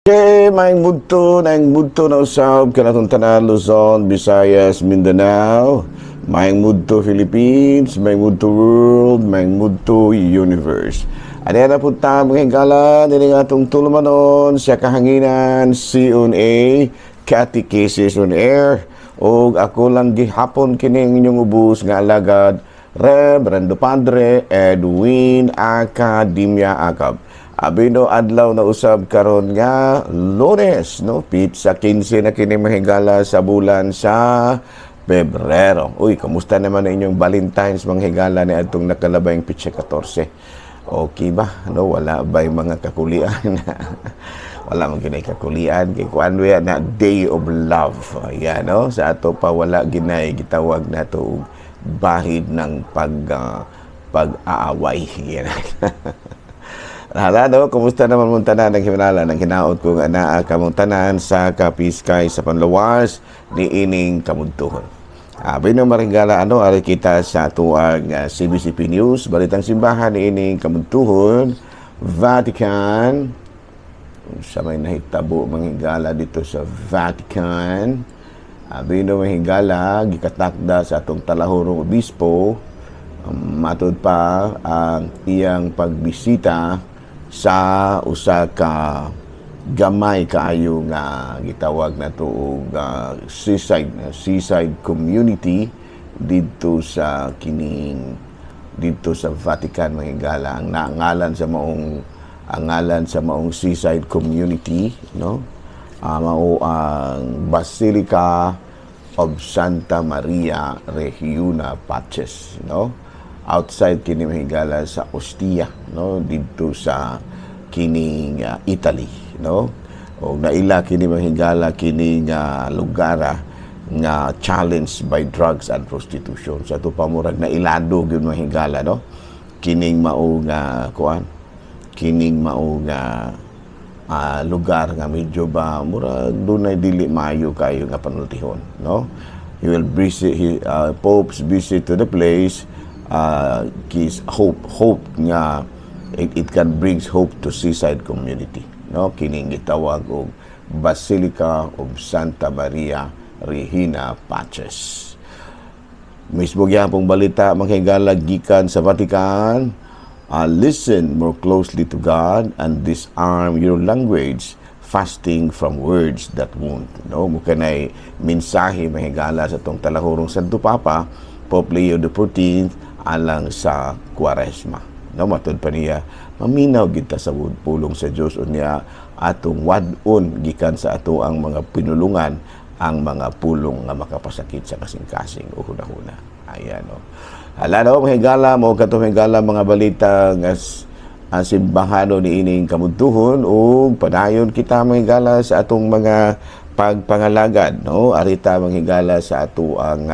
Okay, maing mudto na usab kanatong tanan Luzon, Visayas, Mindanao. Maing mudto Philippines, maing mudto world, maing mudto universe. Ano na po ta mga higala, nila nga itong tulumanon sa kahanginan, C.O.N.A. Catechesis on Air. O ako lang gihapon kining inyong ubus nga alagad, Reverendo Padre Edwin Academia Acab. Abino adlaw na usab karon nga Lunes, no? Pizza 15 na kini mahigala sa bulan sa Pebrero. Uy, kamusta naman ang inyong Valentine's mga higala ni atong nakalabayng pizza 14? Okay ba? No, wala ba yung mga kakulian? Wala man ginay kakulian kay kuan na Day of Love. Ayan, no? Sa ato pa wala ginay gitawag nato bahid ng pag-aaway. Yan. Hala, no? Kumusta naman mong tanan ng himanala ng hinaot kong anaa kamong tanan sa kapiskay sa panlawas ni ining kamuntuhon. Bino maringgala ari kita sa tuwag CBCP News, balitang simbahan ni ining kamuntuhon, Vatican. Sa may nahitabo manghigala dito sa Vatican. Bino mahigala gikatakda sa atong talahurong obispo, matud pa ang iyang pagbisita sa usa ka gamay kaayo nga gitawag na to seaside community dito sa Vatican mahigala ang ngalan sa maong seaside community, no? Mao ang Basilica of Santa Maria Regiuna Paces, no? Outside kini mahigala sa Ostia, no, dito sa kining Italy, no. O naila kini mahigala kini nga lugar nga challenged by drugs and prostitution. Sa to pamurag na ilado gyud mahigala, no. Kining mao nga lugar nga medyo ba mura dunay dili maayo kayo nga panultihon, no. He will visit popes visit to the place. His hope nga it can brings hope to seaside community, no, kining gitawag og Basilica of Santa Maria Regina Paces. Mismo gyapong balita manghigala gikan sa Vatican. Listen more closely to God and disarm your language, fasting from words that wound, no. Mukanay mensahe mahigala sa tong talahurong Santo Papa Pope Leo XIV alang sa Kwaresma, no, matud pa niya maminaw kita sa pulong sa Dios unya atong wad-on gikan sa ato ang mga pinulungan ang mga pulong nga makapasakit sa kasing-kasing o hunahuna. Ayan, no. Hala, no, mahigala mo kato mahigala mga balita nga simbahano ni ining kamuntuhon o padayon kita mahigala sa atong mga pagpangalagad, no. Arita mahigala sa ato ang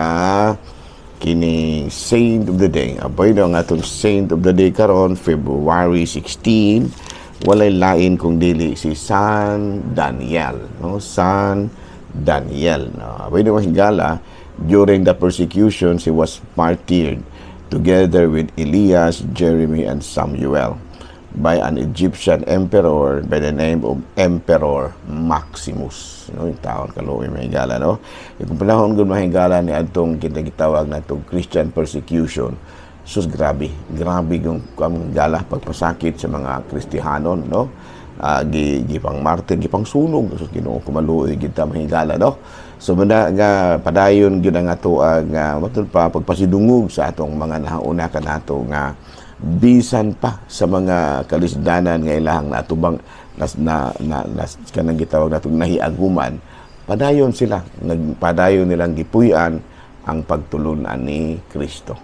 kini Saint of the Day. Abay na ang atong Saint of the Day karon February 16. Walay lain kung dili si San Daniel, no? San Daniel, no? Abay na mahigala, during the persecution he was martyred together with Elias, Jeremy, and Samuel by an Egyptian emperor by the name of Emperor Maximus, no, yung taon kaluoy mahigala, no. Kung panahon gud mahigala ni adtong gitawag natong Christian persecution, sus grabe yung gala pagpasakit sa mga Kristiyanon, no. Gipang martir, gipang sunog sus Ginoo kumaluoy gid ta mahigala, no. So muna nga padayon gyud ang ato nga matud pa pagpasidungog sa atong mga nahauna kanato nga bisan pa sa mga kalisdanan nga ilahang natubang kanang gitawag natong nahiaguman, padayon nilang gipuy-an ang pagtulunan ni Kristo.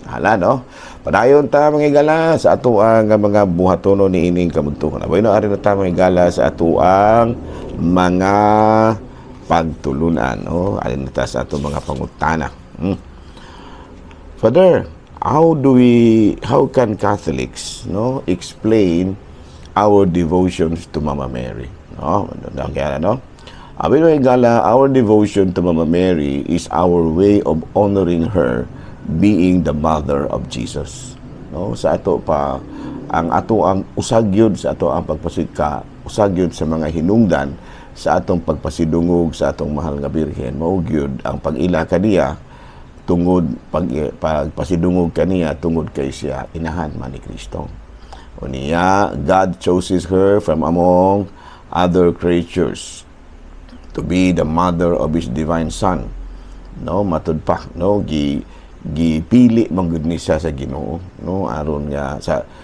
Hala, no, padayon ta manghigala sa ato ang mga buhatono ni ining kamuntuhan. Abay no ari na ta manghigala sa ato ang mga pagtulunan, no, ari na ta sa ato mga pangutana. Father, how can Catholics, no, explain our devotions to Mama Mary, no? Kaya, no, our devotion to Mama Mary is our way of honoring her being the mother of Jesus, no. Sa ato pa ang ato ang usag yun sa ato ang usagyod sa mga hinungdan sa atong pagpasidungog sa atong mahal nga birhen, mao gyud ang pag-ila kaniya tungod pagpasidungog kaniya tungod kay siya inahan man ni Kristo. Unya, God chooses her from among other creatures to be the mother of His divine Son. No, matud pa, no, gipili man gud ni siya sa Ginoo, no, aron nga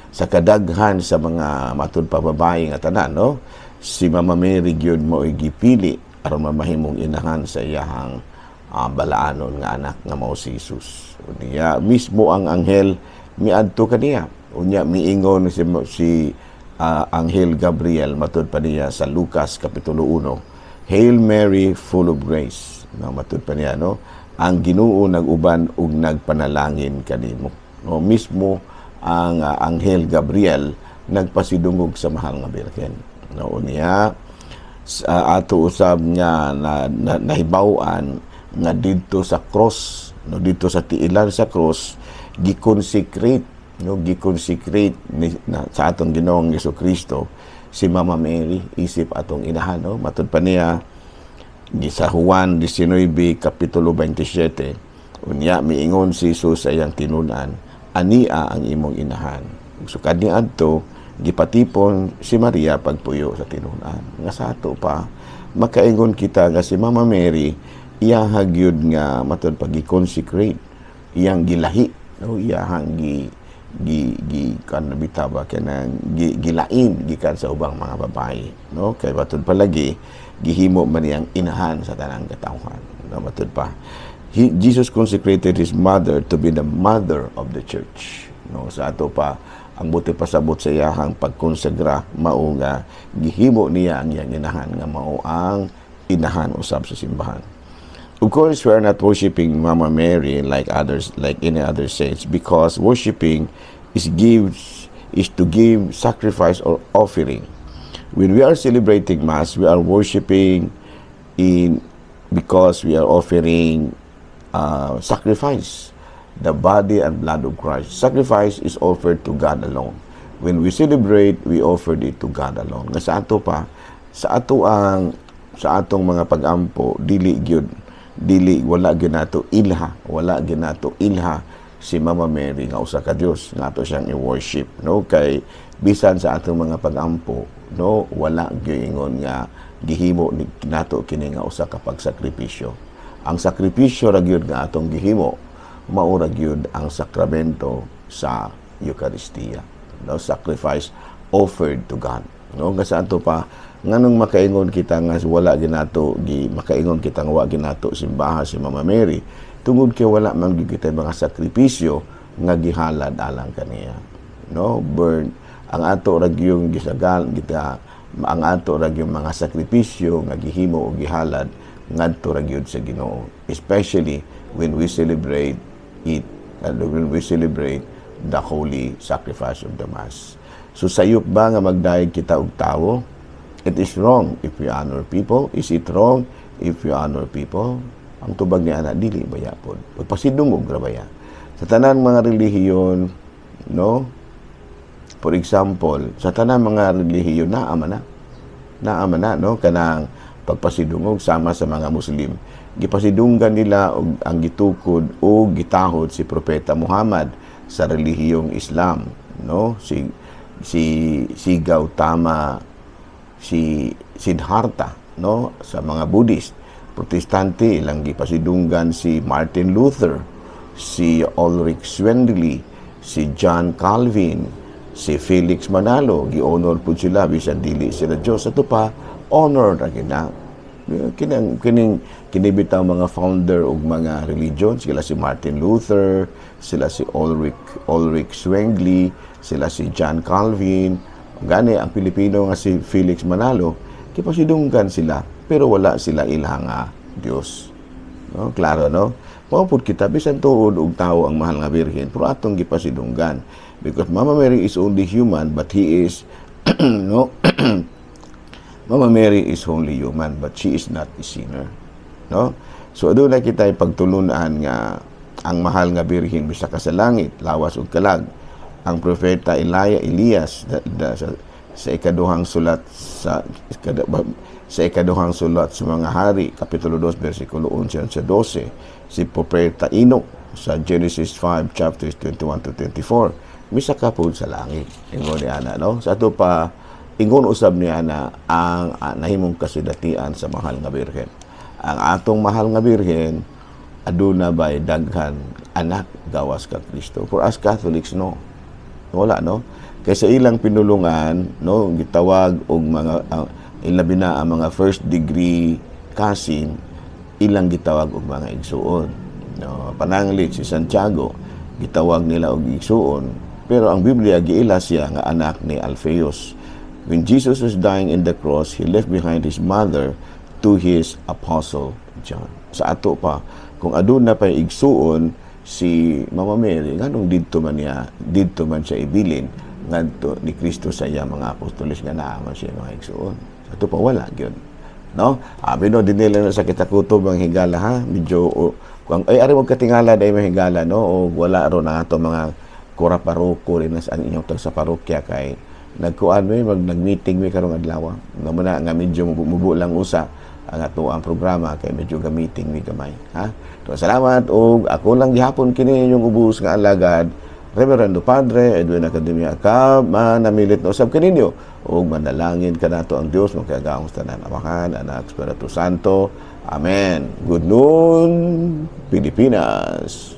sa kadaghan sa mga matud pa babae nga tanan, no, si Mama Mary gyud mo gipili aron mamahimong inahan sa iyahang balaanon nga anak nga mao si Jesus. Unya mismo ang anghel miadto kaniya. Unya miingon si Anghel Gabriel matud pa niya sa Lucas kapitulo 1, Hail Mary, full of grace. No, matud pa niya, no, ang Ginoo nag-uban ug nagpanalangin kanimo. No, mismo ang Anghel Gabriel nagpasidungog sa mahal nga birhen. No, unya ato usab nga nahibaw-an nga didto sa cross, no, dito sa tiilan sa cross gi-consecrate, no, gi-consecrate sa atong Ginoong Jesucristo si Mama Mary isip atong inahan, no, matud pa niya sa Juan 19 kapitulo 27, unya miingon si Jesus sa iyang tinud-an, ania ang imong inahan. So kaniadto gipatipon si Maria pagpuyo sa tinud-an. Nga sa ato pa makaingon kita nga si Mama Mary iyang gyud nga matud pag gi-consecrate, iyang gilahi, no, iyang kan bitaba kanang gilain gikan sa ubang mga babae, no, kay matud palagi gihimo man niyang inahan sa tanang katawhan, no, matud pa Jesus consecrated his mother to be the mother of the church, no. Sa ato pa ang buti pasabot sa iyahang pagkonsagra mao nga gihimo niya ang iyang inahan nga mao ang inahan usab sa simbahan. Of course, we are not worshiping Mama Mary like any other saints, because worshiping is to give sacrifice or offering. When we are celebrating Mass, we are worshiping because we are offering sacrifice, the body and blood of Christ. Sacrifice is offered to God alone. When we celebrate, we offered it to God alone. Nga sa ato pa, sa atong mga pag-ampo, wala ginato ilha si Mama Mary nga usa ka Dios nga ato siyang i-worship, no, kay bisan sa atong mga pag-ampo, no, wala giingon nga gihimo ni nato kini nga usa ka pagsakripisyo. Ang sakripisyo ra gyud nga atong gihimo mao ra gyud ang sakramento sa Eucharistia, no, sacrifice offered to God, no. Nga sa ato pa nganong makaingon kita nga wala ginato makaingon kita nga wa ginato simbahan si Mama Mary tungod kay wala man gyud kita mga sakripisyo nga gihalad alang kaniya, no. Burn ang ato ra gyung gisagal kita, ang ato ra gyung mga sakripisyo nga gihimo o gihalad ngadto ra gyud sa Ginoo, especially when we celebrate it and when we celebrate the holy sacrifice of the Mass. So sayop ba nga magdayeg kita og tawo? It is wrong if we honor people. Is it wrong if we honor people? Ang tubag ni ana dili baya pod. Pagpasidungog ra baya. Sa tanang mga relihiyon, no? For example, sa tanang mga relihiyon naama na, no, kanang pagpasidungog sama sa mga Muslim. Gipasidunggan nila og ang gitukod o gitahod si Propeta Muhammad sa relihiyong Islam, no? Si Gautama, si Siddhartha, no, sa mga Buddhist. Protestante ilang gipasidunggan si Martin Luther, si Ulrich Zwingli, si John Calvin, si Felix Manalo, gi-honor pud sila bisan dili sila Dios. Ato pa honor ra gina kinibitaw mga founder og mga religion, sila si Martin Luther, sila si Ulrich Zwingli, sila si John Calvin. Gani ang Pilipino nga si Felix Manalo, kipasidunggan sila pero wala sila ilhang Dios, no, klaro, no. Maupod kita bisan tuod og tawo ang mahal nga birhen pero atong gipasidunggan because Mama Mary is only human but he is no Mama Mary is only human but she is not a sinner, no. So aduna kita pagtulunan nga ang mahal nga birhen bisa ka sa langit lawas ug kalag. Ang propeta Elias sa ikaduhang sulat sa ikaduhang sulat sa mga hari, Kapitulo 2, versikulo 11 sa 12, si Popreta Enoch sa Genesis 5, chapters 21 to 24, misa ka po sa langit. Ingon ni Ana, no? Sa ato pa, ingon usab ni Ana ang nahimong kasidatian sa mahal nga birhen. Ang atong mahal nga birhen, aduna ba'y daghan anak gawas ka Kristo? For us Catholics, no. Wala, no? Kaysa ilang pinulungan, no, gitawag og mga ilabi na ang mga first degree cousin, ilang gitawag og mga igsuon. No, pananglit si Santiago, gitawag nila og igsuon, pero ang Biblia giila siya nga anak ni Alphaeus. When Jesus was dying in the cross, he left behind his mother to his apostle John. Sa ato pa, kung aduna pa igsuon si Mama Mary, nganong didto man siya ibilin ngadto ni Kristo sa iya mga apostoles nga naaman siya mga igsuon. Sa ato pa wala gyud. No? Abi no din nila sa kitakutob ang higala ha, medyo kung ay ari mo katingala day mahigala no o wala ro na ato mga kura-paroko rin sa inyong tag sa parokya kay nagkuan may nag-meeting may karong adlaw nga muna nga medyo mubo lang usa ang ato ang programa kay medyo ga-meeting mi gamay ha. So salamat og ako lang gihapon kini inyong ubos nga alagad Reverendo Padre Edwin Academia ka manamilit na usab kaninyo ug manalangin kanato ang Dios magkagaong tanan Amahan, Anak, Espiritu Santo. Amen. Good noon, Pilipinas.